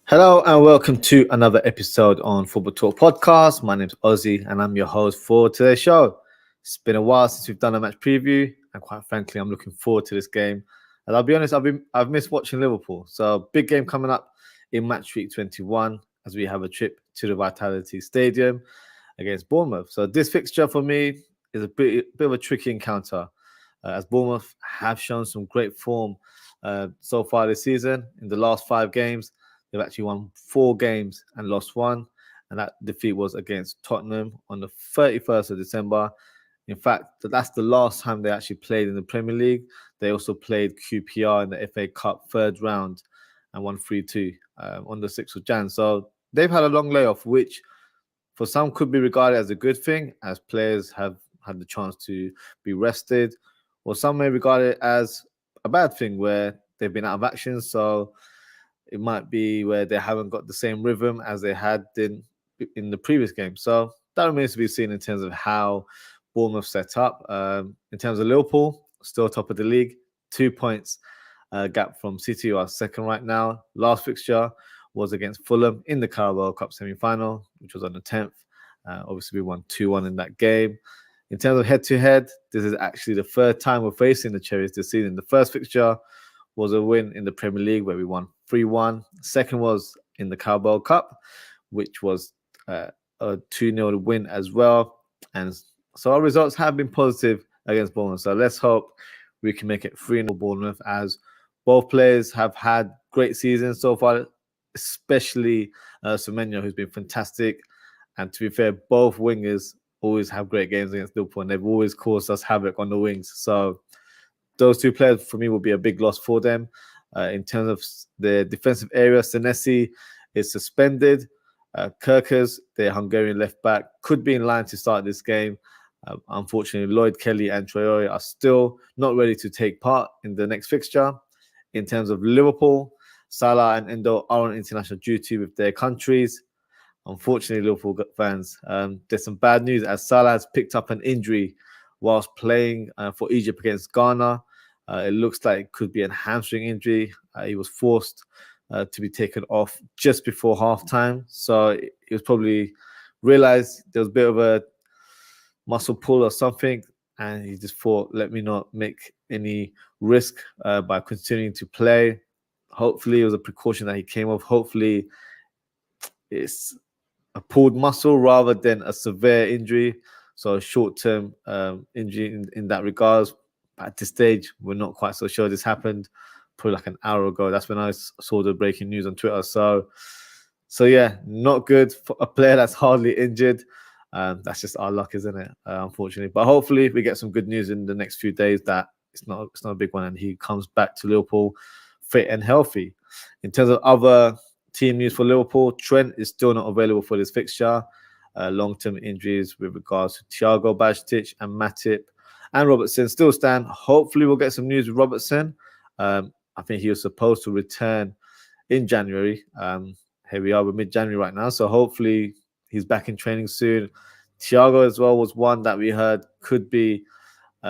Hello and welcome to another episode on Football Talk Podcast. My name's Ozzie and I'm your host for today's show. It's been a while since we've done a match preview, and quite frankly, I'm looking forward to this game. And I'll be honest, I've missed watching Liverpool. So big game coming up in match week 21 as we have a trip to the Vitality Stadium against Bournemouth. So this fixture for me is a bit of a tricky encounter, as Bournemouth have shown some great form so far this season. In the last 5 games, they've actually won 4 games and lost 1. And that defeat was against Tottenham on the 31st of December. In fact, that's the last time they actually played in the Premier League. They also played QPR in the FA Cup 3rd round and won 3-2 on the 6th of Jan. So they've had a long layoff, which for some could be regarded as a good thing, as players have had the chance to be rested. Or some may regard it as a bad thing where they've been out of action. So it might be where they haven't got the same rhythm as they had in the previous game. So that remains to be seen in terms of how Bournemouth set up. In terms of Liverpool, still top of the league, 2 points gap from City, who are second right now. Last fixture was against Fulham in the Carabao Cup semi-final, which was on the 10th. Obviously, we won 2-1 in that game. In terms of head-to-head, this is actually the 3rd time we're facing the Cherries this season. The first fixture was a win in the Premier League where we won 3-1. Second was in the Carabao Cup, which was a 2-0 win as well. And so our results have been positive against Bournemouth. So let's hope we can make it 3-0 Bournemouth, as both players have had great seasons so far, especially Semenyo, who's been fantastic. And to be fair, both wingers always have great games against Liverpool, and they've always caused us havoc on the wings. So those 2 players for me will be a big loss for them. In terms of the defensive area, Senesi is suspended. Kirkers, the Hungarian left back, could be in line to start this game. Unfortunately, Lloyd Kelly and Traore are still not ready to take part in the next fixture. In terms of Liverpool, Salah and Endo are on international duty with their countries. Unfortunately, Liverpool fans, there's some bad news as Salah has picked up an injury whilst playing for Egypt against Ghana. It looks like it could be a hamstring injury. He was forced to be taken off just before halftime. So he was probably realized there was a bit of a muscle pull or something. And he just thought, let me not make any risk by continuing to play. Hopefully it was a precaution that he came off. Hopefully it's a pulled muscle rather than a severe injury. So a short-term injury in that regards. But at this stage, we're not quite so sure this happened. Probably like an hour ago. That's when I saw the breaking news on Twitter. So yeah, not good for a player that's hardly injured. That's just our luck, isn't it? Unfortunately. But hopefully we get some good news in the next few days that it's not a big one and he comes back to Liverpool fit and healthy. In terms of other team news for Liverpool, Trent is still not available for this fixture. Long-term injuries with regards to Thiago Bajtic and Matip and Robertson still stand. Hopefully we'll get some news with Robertson. I think he was supposed to return in January. Here we are, we're mid-January right now. So hopefully he's back in training soon. Thiago as well was one that we heard could be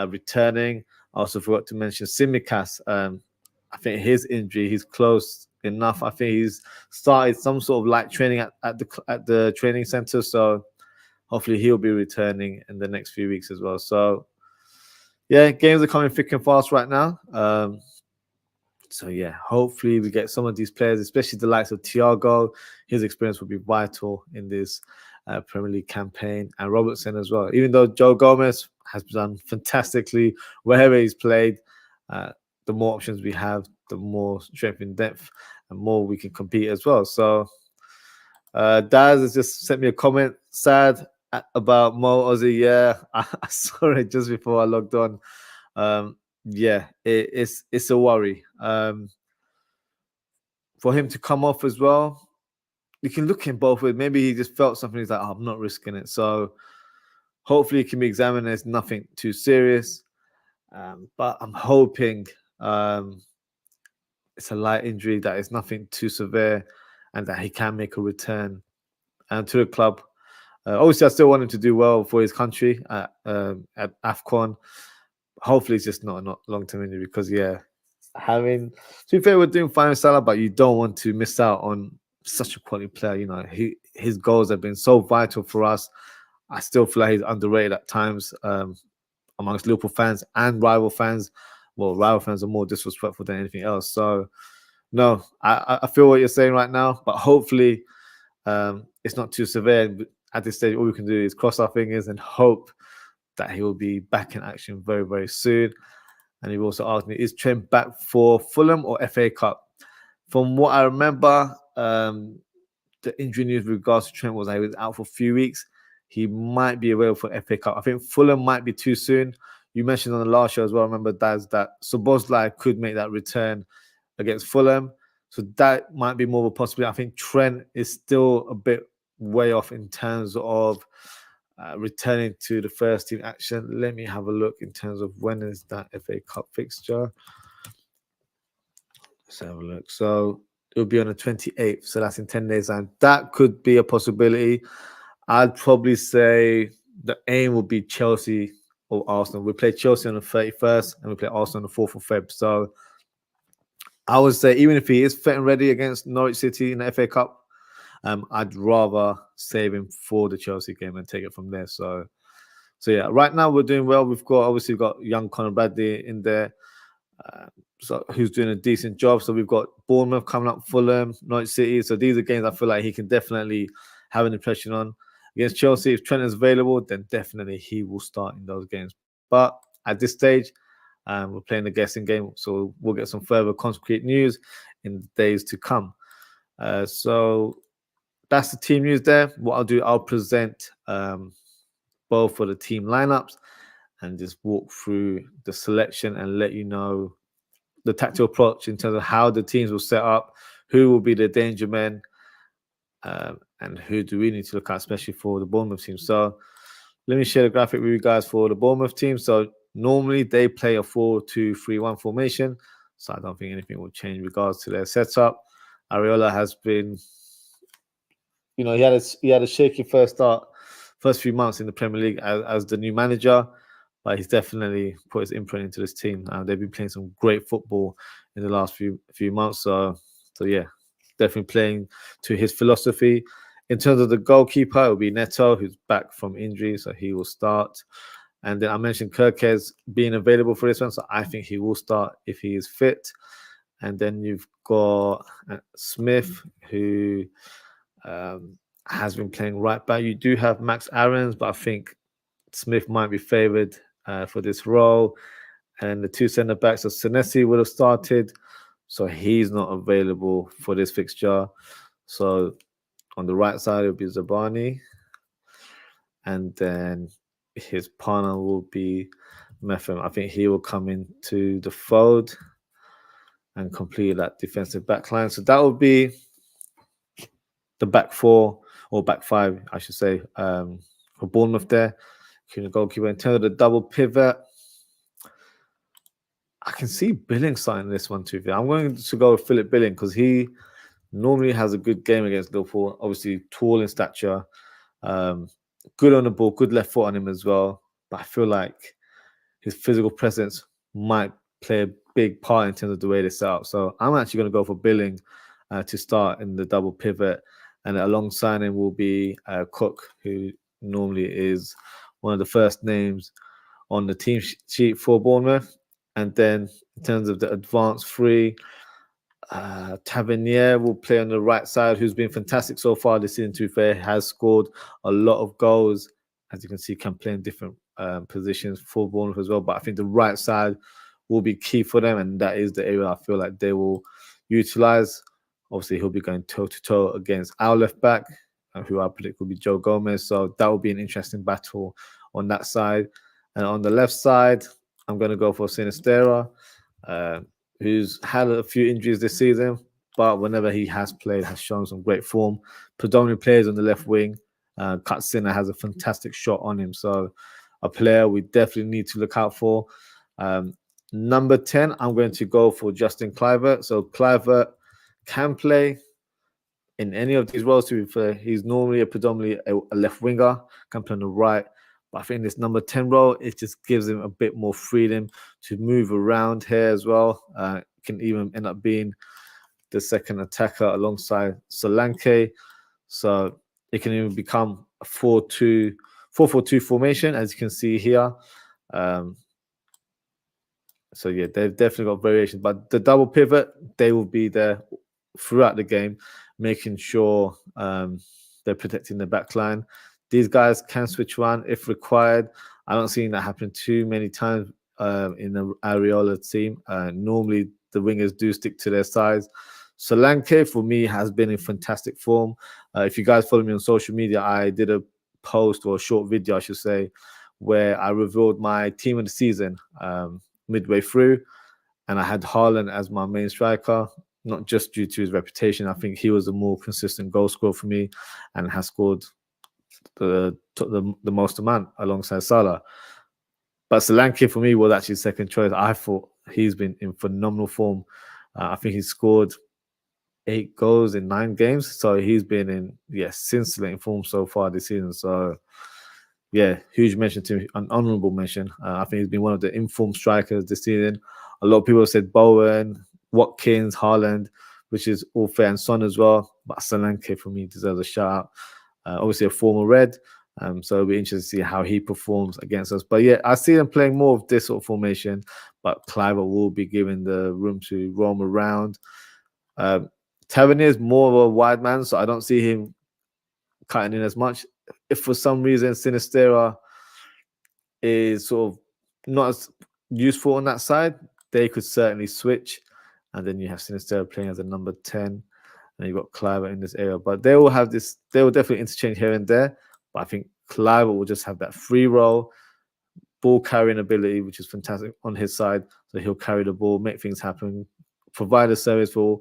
returning. I also forgot to mention Tsimikas. I think his injury, he's close enough. I think he's started some sort of light training at the training center. So hopefully he'll be returning in the next few weeks as well. So yeah, games are coming thick and fast right now. So yeah, hopefully we get some of these players, especially the likes of Thiago. His experience will be vital in this Premier League campaign, and Robertson as well. Even though Joe Gomez has done fantastically wherever he's played, the more options we have, the more strength in depth, and more we can compete as well. So Diaz has just sent me a comment, sad about Mo Ozzie. Yeah, I saw it just before I logged on. Yeah, it's a worry. For him to come off as well, you can look in both ways. Maybe he just felt something. He's like, oh, I'm not risking it. So hopefully it can be examined as nothing too serious. But I'm hoping it's a light injury, that is nothing too severe, and that he can make a return to the club. Obviously, I still want him to do well for his country at AFCON. hopefully it's just not long-term injury because, yeah, to be fair, we're doing fine with Salah, but you don't want to miss out on such a quality player. You know, his goals have been so vital for us. I still feel like he's underrated at times amongst Liverpool fans and rival fans. Well, rival fans are more disrespectful than anything else. So, no, I feel what you're saying right now, but hopefully it's not too severe. At this stage, all we can do is cross our fingers and hope that he will be back in action very, very soon. And you've also asked me, is Trent back for Fulham or FA Cup? From what I remember, the injury news with regards to Trent was that he was out for a few weeks. He might be available for FA Cup. I think Fulham might be too soon. You mentioned on the last show as well, remember, Daz, that Szoboszlai could make that return against Fulham. So that might be more of a possibility. I think Trent is still a bit way off in terms of returning to the first team action. Let me have a look in terms of when is that FA Cup fixture. Let's have a look. So it'll be on the 28th. So that's in 10 days time. That could be a possibility. I'd probably say the aim will be Chelsea or Arsenal. We play Chelsea on the 31st and we play Arsenal on the 4th of Feb. So I would say even if he is fit and ready against Norwich City in the FA Cup, I'd rather save him for the Chelsea game and take it from there. So yeah, right now we're doing well. We've got young Conor Bradley in there, so who's doing a decent job. So we've got Bournemouth coming up, Fulham, Norwich City. So these are games I feel like he can definitely have an impression on. Against Chelsea, if Trent is available, then definitely he will start in those games. But at this stage, we're playing the guessing game, so we'll get some further concrete news in the days to come. So that's the team news there. What I'll do, I'll present both of the team lineups and just walk through the selection and let you know the tactical approach in terms of how the teams will set up, who will be the danger men, and who do we need to look at, especially for the Bournemouth team. So let me share the graphic with you guys for the Bournemouth team. So normally they play a 4-2-3-1 formation. So I don't think anything will change in regards to their setup. Iraola has been, you know, he had a shaky first few months in the Premier League as the new manager, but he's definitely put his imprint into this team. They've been playing some great football in the last few months. So yeah, definitely playing to his philosophy. In terms of the goalkeeper, it will be Neto, who's back from injury, so he will start. And then I mentioned Kirkes being available for this one, so I think he will start if he is fit. And then you've got Smith, who has been playing right back. You do have Max Aarons, but I think Smith might be favoured for this role. And the two centre backs of Senesi would have started, so he's not available for this fixture. So on the right side, it will be Zabani. And then his partner will be Mefem. I think he will come into the fold and complete that defensive back line. So that will be the back four, or back five, I should say, for Bournemouth there. Goalkeeper. In terms of the double pivot, I can see Billing starting this one too. I'm going to go with Philip Billing because he normally has a good game against Liverpool. Obviously, tall in stature, good on the ball, good left foot on him as well. But I feel like his physical presence might play a big part in terms of the way they set up. So I'm actually going to go for Billing to start in the double pivot. And alongside him will be Cook, who normally is one of the first names on the team sheet for Bournemouth. And then in terms of the advanced three, Tavernier will play on the right side, who's been fantastic so far this season, to be fair, has scored a lot of goals. As you can see, can play in different positions for Bournemouth as well. But I think the right side will be key for them, and that is the area I feel like they will utilize. Obviously, he'll be going toe-to-toe against our left back, who I predict will be Joe Gomez. So that will be an interesting battle on that side. And on the left side, I'm going to go for Sinisterra, who's had a few injuries this season, but whenever he has played, has shown some great form. Predominantly plays on the left wing. Katsina has a fantastic shot on him. So a player we definitely need to look out for. Number 10, I'm going to go for Justin Kluivert. So Kluivert can play in any of these roles, to be fair. He's normally predominantly a left winger, can play on the right, But I think this number 10 role, it just gives him a bit more freedom to move around here as well. Can even end up being the second attacker alongside Solanke. So it can even become a 4-4-2 formation, as you can see here. So yeah, they've definitely got variations, but the double pivot, they will be there throughout the game, making sure they're protecting the back line. These guys can switch around if required. I don't see that happen too many times in the Iraola team. Normally, the wingers do stick to their sides. Solanke, for me, has been in fantastic form. If you guys follow me on social media, I did a post or a short video, I should say, where I revealed my team of the season midway through, and I had Haaland as my main striker, not just due to his reputation. I think he was a more consistent goal scorer for me and has scored the most amount alongside Salah. But Solanke for me was actually second choice. I thought he's been in phenomenal form. I think he's scored 8 goals in 9 games. So he's been in, scintillating form so far this season. So yeah, huge mention to an honourable mention. I think he's been one of the informed strikers this season. A lot of people have said Bowen, Watkins, Haaland, which is all fair, and Son as well. But Solanke for me deserves a shout out. Obviously a former Red, so it'll be interesting to see how he performs against us. But yeah, I see them playing more of this sort of formation, but Kluivert will be given the room to roam around. Tavernier is more of a wide man, so I don't see him cutting in as much. If for some reason Sinisterra is sort of not as useful on that side, they could certainly switch. And then you have Sinisterra playing as a number 10. And you've got Kluivert in this area. But they will have this, they will definitely interchange here and there. But I think Kluivert will just have that free roll, ball carrying ability, which is fantastic on his side. So he'll carry the ball, make things happen, provide a service for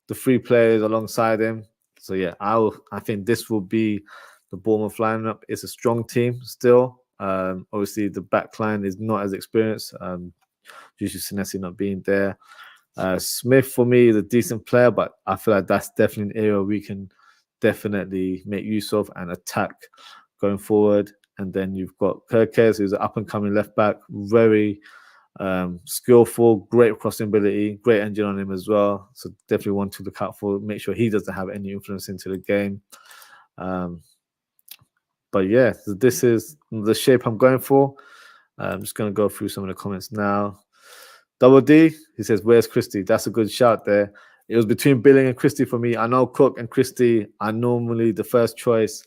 the 3 players alongside him. So yeah, I think this will be the Bournemouth lineup. It's a strong team still. Obviously, the back line is not as experienced due to Senesi not being there. Smith for me is a decent player, but I feel like that's definitely an area we can definitely make use of and attack going forward. And then you've got Kirkes, who's an up-and-coming left-back, very skillful, great crossing ability, great engine on him as well. So definitely one to look out for, make sure he doesn't have any influence into the game. But yeah, this is the shape I'm going for. I'm just going to go through some of the comments now. Double D, he says, where's Christie? That's a good shout there. It was between Billing and Christie for me. I know Cook and Christie are normally the first choice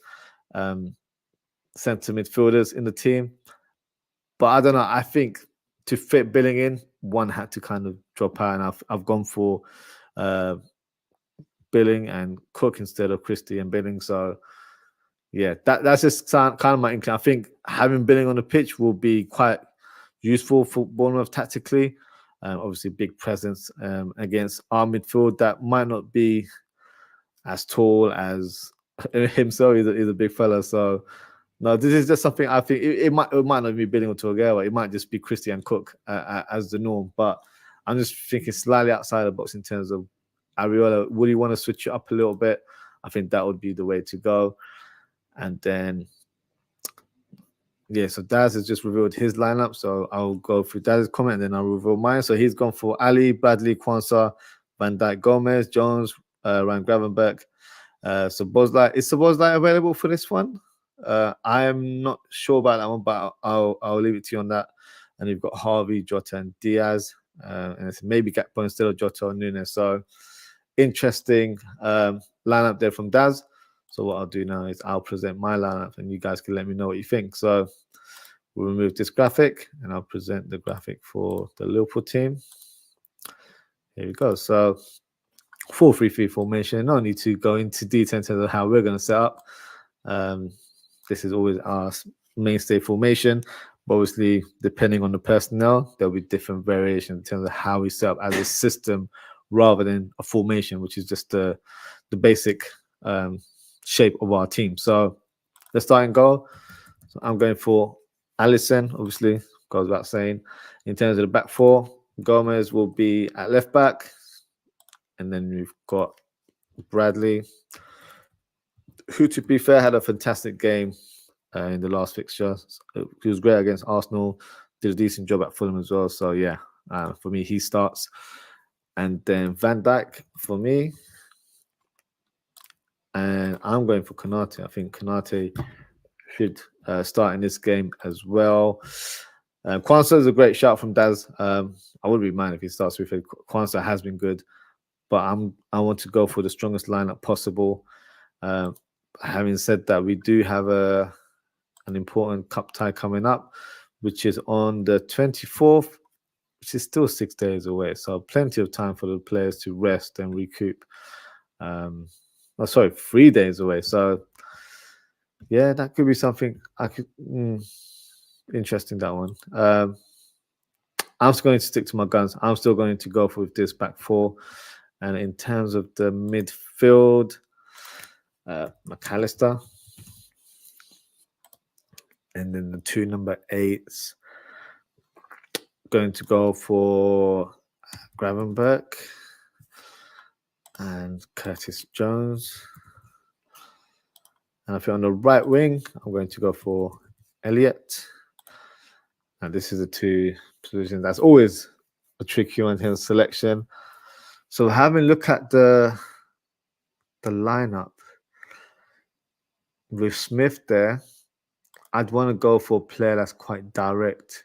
centre midfielders in the team. But I don't know. I think to fit Billing in, one had to kind of drop out. And I've gone for Billing and Cook instead of Christie and Billing. So yeah, that's just kind of my incline. I think having Billing on the pitch will be quite useful for Bournemouth tactically. Obviously, big presence against our midfield that might not be as tall as himself. He's a big fella. So no, this is just something I think it might not be Billing or Torgewa. It might just be Christie and Cook as the norm. But I'm just thinking slightly outside the box in terms of Iraola. Would you want to switch it up a little bit? I think that would be the way to go. And then, yeah, so Daz has just revealed his lineup. So I'll go through Daz's comment and then I'll reveal mine. So he's gone for Ali, Bradley, Kwanzaa, Van Dijk, Gomez, Jones, Ryan Gravenberch. So Bozlai, is Bozlai available for this one? I am not sure about that one, but I'll leave it to you on that. And you've got Harvey, Jota, and Diaz. And it's maybe Gakpo instead of Jota or Nunez. So interesting lineup there from Daz. So what I'll do now is I'll present my lineup and you guys can let me know what you think. So we'll remove this graphic and I'll present the graphic for the Liverpool team. Here we go. So 4-3-3 formation. No need to go into detail in terms of how we're going to set up. This is always our mainstay formation. But obviously, depending on the personnel, there'll be different variations in terms of how we set up as a system rather than a formation, which is just the basic shape of our team. So the starting goal, so I'm going for Alisson, obviously, goes without saying. In terms of the back 4, Gomez will be at left back. And then we've got Bradley, who, to be fair, had a fantastic game in the last fixture. He was great against Arsenal. Did a decent job at Fulham as well. So yeah, for me, he starts. And then Van Dijk for me. And I'm going for Konate. I think Konate should start in this game as well. Kwanzaa is a great shout from Daz. I wouldn't be mad if he starts with it. Kwanzaa has been good, but I want to go for the strongest lineup possible. Having said that, we do have an important cup tie coming up, which is on the 24th, which is still 6 days away. So plenty of time for the players to rest and recoup. 3 days away. So yeah, that could be something I could interesting, that one. I'm still going to stick to my guns. I'm still going to go for this back four. And in terms of the midfield, McAllister. And then the 2 number 8s, going to go for Gravenberch and Curtis Jones. And I think on the right wing, I'm going to go for Elliott. And this is the 2 positions. That's always a tricky one in selection. So having a look at the lineup with Smith there, I'd want to go for a player that's quite direct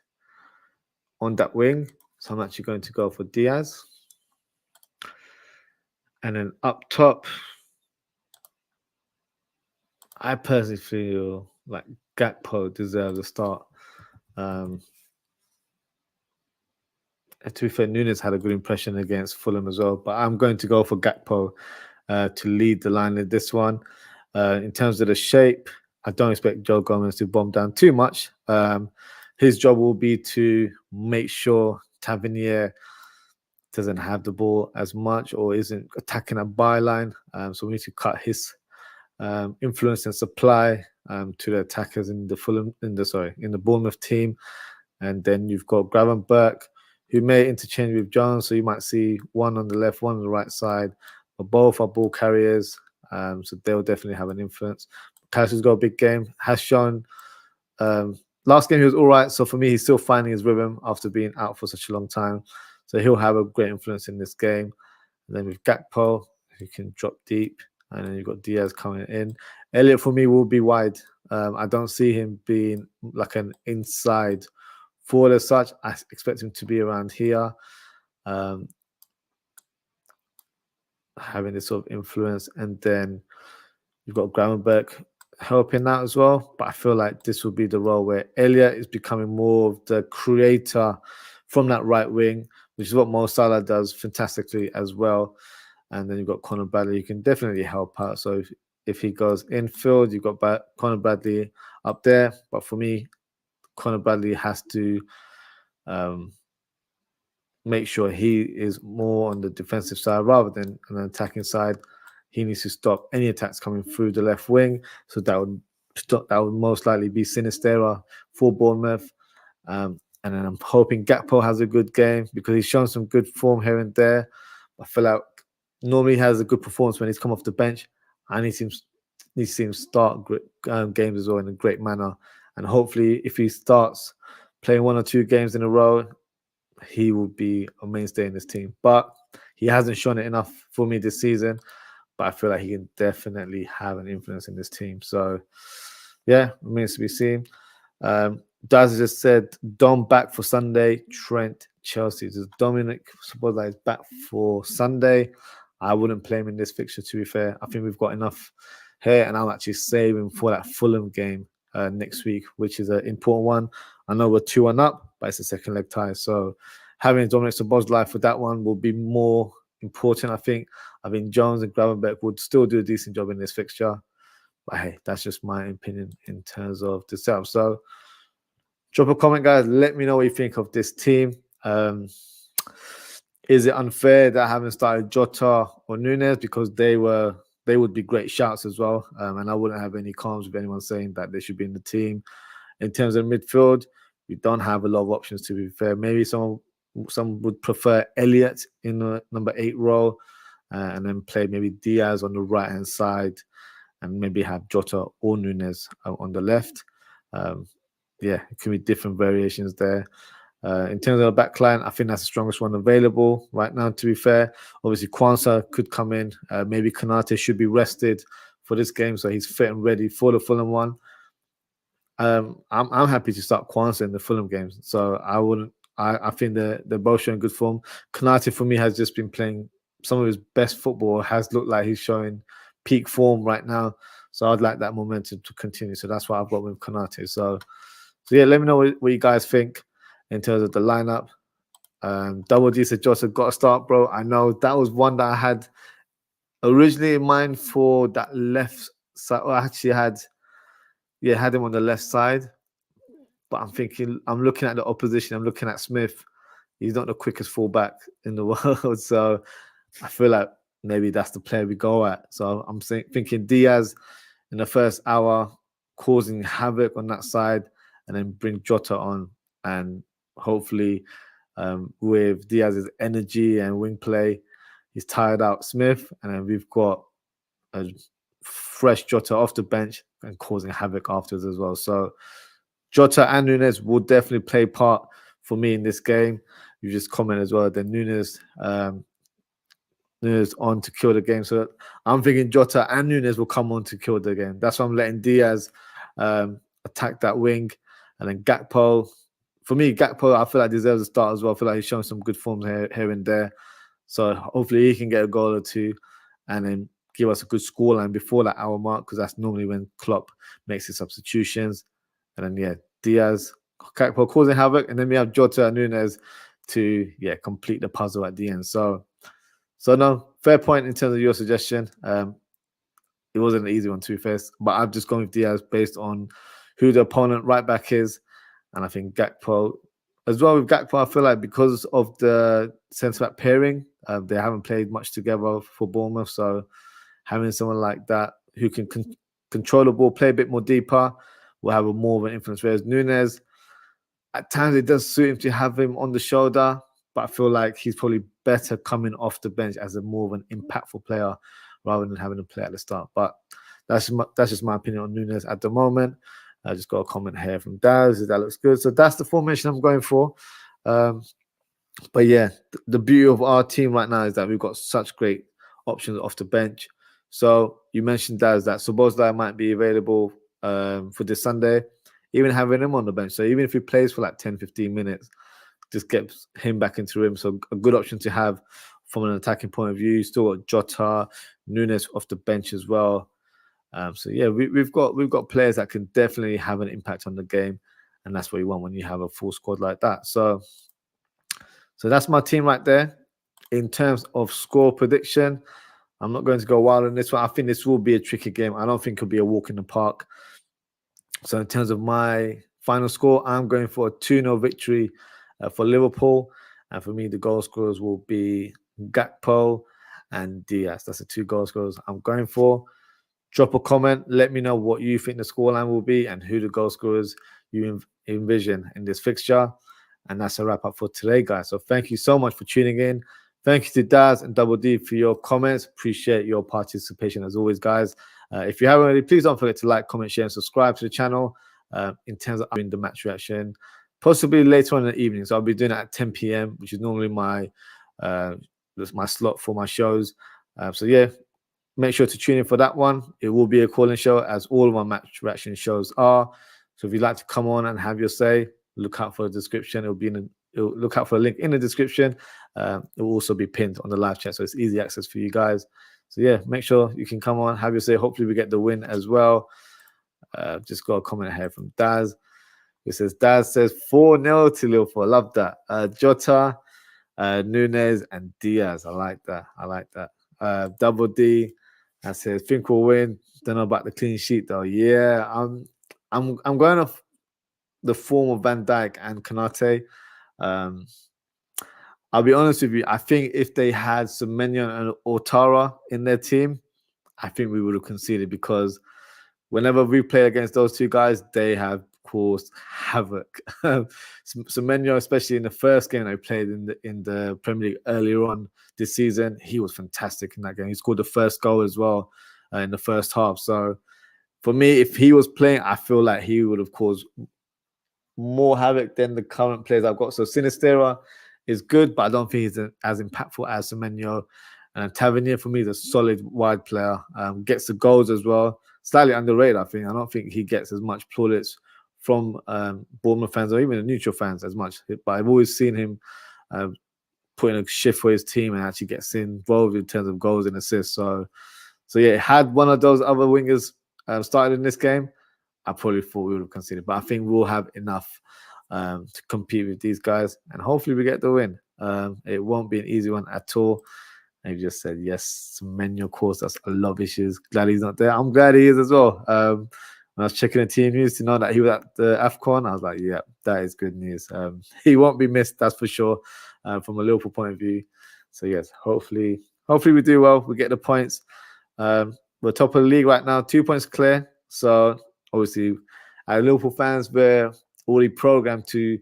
on that wing. So I'm actually going to go for Diaz. And then up top, I personally feel like Gakpo deserves a start. To be fair, Nunez had a good impression against Fulham as well, but I'm going to go for Gakpo to lead the line in this one. In terms of the shape, I don't expect Joe Gomez to bomb down too much. His job will be to make sure Tavernier doesn't have the ball as much or isn't attacking a byline. So we need to cut his influence and supply to the attackers in the Bournemouth team. And then you've got Gravenberch, who may interchange with Jones. So you might see one on the left, one on the right side, but both are ball carriers. So they'll definitely have an influence. Cassius got a big game, has shown. Last game he was all right. So for me, he's still finding his rhythm after being out for such a long time. So he'll have a great influence in this game. And then with Gakpo, who can drop deep. And then you've got Diaz coming in. Elliott for me will be wide. I don't see him being like an inside forward as such. I expect him to be around here, having this sort of influence. And then you've got Gravenberch helping out as well. But I feel like this will be the role where Elliott is becoming more of the creator from that right wing, which is what Mo Salah does fantastically as well. And then you've got Conor Bradley, who can definitely help out. So if he goes infield, you've got Conor Bradley up there. But for me, Conor Bradley has to make sure he is more on the defensive side rather than an attacking side. He needs to stop any attacks coming through the left wing. So that would most likely be Sinisterra for Bournemouth. And then I'm hoping Gakpo has a good game because he's shown some good form here and there. I feel like normally he has a good performance when he's come off the bench, and he seems start games as well in a great manner. And hopefully, if he starts playing 1 or 2 games in a row, he will be a mainstay in this team. But he hasn't shown it enough for me this season. But I feel like he can definitely have an influence in this team. So, yeah, remains to be seen. Daz just said, Dom back for Sunday, Trent, Chelsea. Does Dominic suppose that he's back for Sunday? I wouldn't play him in this fixture, to be fair. I think we've got enough here, and I'm actually saving for that Fulham game next week, which is an important one. I know we're 2-1 up, but it's a second leg tie. So having Dominic Szoboszlai for that one will be more important, I think. I think Jones and Gravenberch would still do a decent job in this fixture. But hey, that's just my opinion in terms of the setup. So drop a comment, guys. Let me know what you think of this team. Is it unfair that I haven't started Jota or Nunez? Because they would be great shouts as well. And I wouldn't have any qualms with anyone saying that they should be in the team. In terms of midfield, we don't have a lot of options, to be fair. Maybe some would prefer Elliott in the number 8 role and then play maybe Diaz on the right-hand side and maybe have Jota or Nunez on the left. Yeah, it can be different variations there. In terms of the back line, I think that's the strongest one available right now, to be fair. Obviously, Kwanzaa could come in. Maybe Konate should be rested for this game, so he's fit and ready for the Fulham one. I'm happy to start Kwanzaa in the Fulham games. So I wouldn't. I think they're both showing good form. Konate, for me, has just been playing some of his best football. Has looked like he's showing peak form right now. So I'd like that momentum to continue. So that's why I've got with Konate. So yeah, let me know what you guys think in terms of the lineup. Double D said, Jota, got to start, bro. I know that was one that I had originally in mind for that left side. Well, I actually had him on the left side. But I'm looking at the opposition. I'm looking at Smith. He's not the quickest fullback in the world. So I feel like maybe that's the player we go at. So I'm thinking Diaz in the first hour, causing havoc on that side, and then bring Jota on. And hopefully with Diaz's energy and wing play, he's tired out Smith. And then we've got a fresh Jota off the bench and causing havoc afterwards as well. So Jota and Nunez will definitely play part for me in this game. You just comment as well. Then Nunez on to kill the game. So I'm thinking Jota and Nunez will come on to kill the game. That's why I'm letting Diaz attack that wing. And then Gakpo. For me, Gakpo, I feel like deserves a start as well. I feel like he's showing some good forms here and there. So hopefully he can get a goal or two and then give us a good scoreline before that hour mark, because that's normally when Klopp makes his substitutions. And then, Diaz, Gakpo causing havoc. And then we have Jota and Nunez to, complete the puzzle at the end. So no, fair point in terms of your suggestion. It wasn't an easy one, to be fair. But I've just gone with Diaz based on who the opponent right back is. And I think Gakpo, as well with Gakpo, I feel like because of the centre-back pairing, they haven't played much together for Bournemouth. So having someone like that who can control the ball, play a bit more deeper, will have more of an influence. Whereas Nunez, at times it does suit him to have him on the shoulder, but I feel like he's probably better coming off the bench as a more of an impactful player rather than having to play at the start. But that's just my opinion on Nunez at the moment. I just got a comment here from Daz. That looks good. So that's the formation I'm going for. But yeah, the beauty of our team right now is that we've got such great options off the bench. So you mentioned Daz that Szoboszlai might be available for this Sunday, even having him on the bench. So even if he plays for like 10, 15 minutes, just gets him back into the room. So a good option to have from an attacking point of view. Still got Jota, Nunez off the bench as well. So yeah, we've got players that can definitely have an impact on the game, and that's what you want when you have a full squad like that. So that's my team right there. In terms of score prediction, I'm not going to go wild on this one. I think this will be a tricky game. I don't think it'll be a walk in the park. So in terms of my final score, I'm going for a 2-0 victory for Liverpool. And for me, the goal scorers will be Gakpo and Diaz. That's the 2 goal scorers I'm going for. Drop a comment. Let me know what you think the scoreline will be and who the goal scorers you envision in this fixture. And that's a wrap up for today, guys. So thank you so much for tuning in. Thank you to Daz and Double D for your comments. Appreciate your participation as always, guys. If you haven't already, please don't forget to like, comment, share, and subscribe to the channel. In terms of doing the match reaction, possibly later on in the evening. So I'll be doing it at 10 p.m., which is normally my slot for my shows. So yeah, make sure to tune in for that one. It will be a calling show, as all of my match reaction shows are. So if you'd like to come on and have your say, look out for the description. Look out for a link in the description. It will also be pinned on the live chat, so it's easy access for you guys. So yeah, make sure you can come on, have your say. Hopefully we get the win as well. Just got a comment here from Daz. It says, Daz says 4-0 to Liverpool. I love that. Jota, Nunez, and Diaz. I like that. Double D. I said, think we'll win. Don't know about the clean sheet though. Yeah, I'm going off the form of Van Dijk and Konate. I'll be honest with you. I think if they had Semenyo and Otara in their team, I think we would have conceded, because whenever we play against those two guys, they have caused havoc. Semenyo, especially in the first game they played in the Premier League earlier on this season, he was fantastic in that game. He scored the first goal as well in the first half. So for me, if he was playing, I feel like he would have caused more havoc than the current players I've got. So Sinisterra is good, but I don't think he's as impactful as Semenyo. And Tavernier for me is a solid wide player. Gets the goals as well. Slightly underrated, I think. I don't think he gets as much plaudits from Bournemouth fans or even the neutral fans as much. But I've always seen him putting a shift for his team and actually gets involved in terms of goals and assists. So yeah, had one of those other wingers started in this game, I probably thought we would have considered. But I think we'll have enough to compete with these guys, and hopefully we get the win. It won't be an easy one at all. And he just said, yes, Semenyo caused us a lot of issues. Glad he's not there. I'm glad he is as well. When I was checking the team news to know that he was at the AFCON, I was like, yeah, that is good news. He won't be missed, that's for sure, from a Liverpool point of view. So, yes, hopefully we do well. We get the points. We're top of the league right now, 2 points clear. So, obviously, our Liverpool fans were already programmed to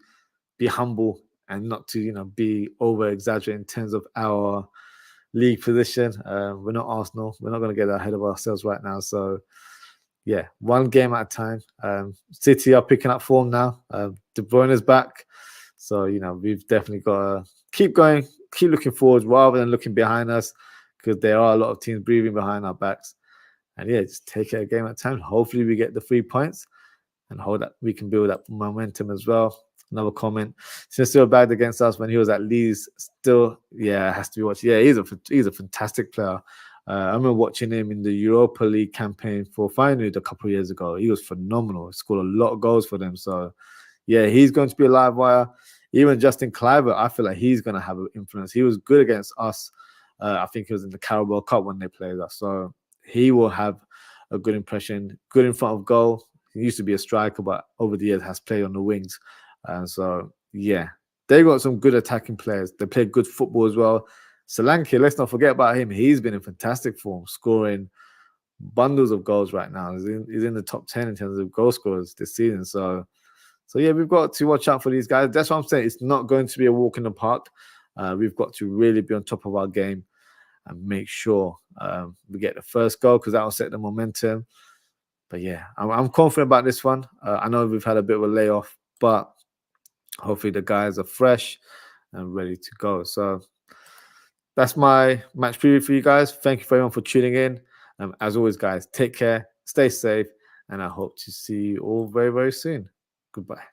be humble and not to, be over-exaggerating in terms of our league position. We're not Arsenal. We're not going to get ahead of ourselves right now. So, yeah, one game at a time. City are picking up form now. De Bruyne is back. So, we've definitely got to keep going, keep looking forward rather than looking behind us, because there are a lot of teams breathing behind our backs. And yeah, just take it a game at a time. Hopefully we get the 3 points and we can build up momentum as well. Another comment. Since still bagged against us when he was at Leeds, still, yeah, it has to be watched. Yeah, he's a fantastic player. I remember watching him in the Europa League campaign for Feyenoord a couple of years ago. He was phenomenal. He scored a lot of goals for them. So, yeah, he's going to be a live wire. Even Justin Kluivert, I feel like he's going to have an influence. He was good against us. I think he was in the Carabao Cup when they played us. So he will have a good impression, good in front of goal. He used to be a striker, but over the years has played on the wings. So, yeah, they got some good attacking players. They play good football as well. Solanke, let's not forget about him. He's been in fantastic form, scoring bundles of goals right now. He's in the top 10 in terms of goal scorers this season. So yeah, we've got to watch out for these guys. That's what I'm saying. It's not going to be a walk in the park. We've got to really be on top of our game and make sure we get the first goal, because that will set the momentum. But yeah, I'm confident about this one. I know we've had a bit of a layoff, but hopefully the guys are fresh and ready to go. So that's my match preview for you guys. Thank you for everyone for tuning in. As always, guys, take care, stay safe, and I hope to see you all very, very soon. Goodbye.